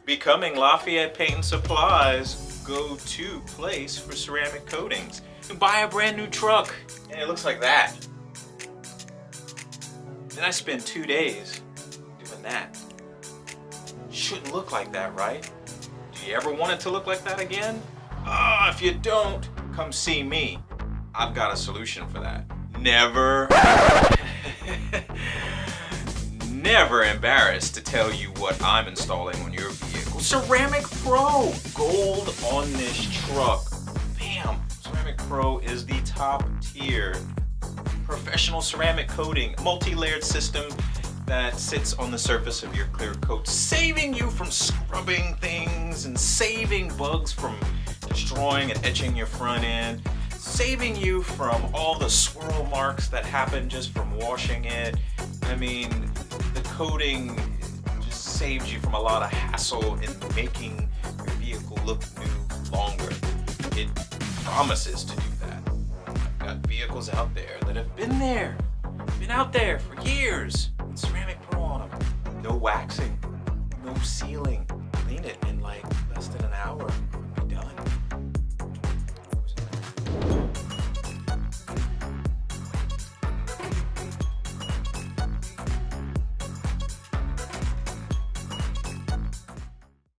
Becoming Lafayette Paint Supply's go-to place for ceramic coatings. You buy a brand new truck and it looks like that. Then I spend 2 days doing that. Shouldn't look like that, right? Do you ever want it to look like that again? If you don't, come see me. I've got a solution for that. Never embarrassed to tell you what I'm installing on your vehicle. Ceramic Pro, gold on this truck. Bam! Ceramic Pro is the top tier professional ceramic coating, multi-layered system that sits on the surface of your clear coat, saving you from scrubbing things and saving bugs from destroying and etching your front end, saving you from all the swirl marks that happen just from washing it. I mean, the coating just saves you from a lot of hassle in making your vehicle look new longer. It promises to do that. I've got vehicles out there that have been out there for years with Ceramic Pro on them. No waxing, no sealing. Clean it in like less than an hour.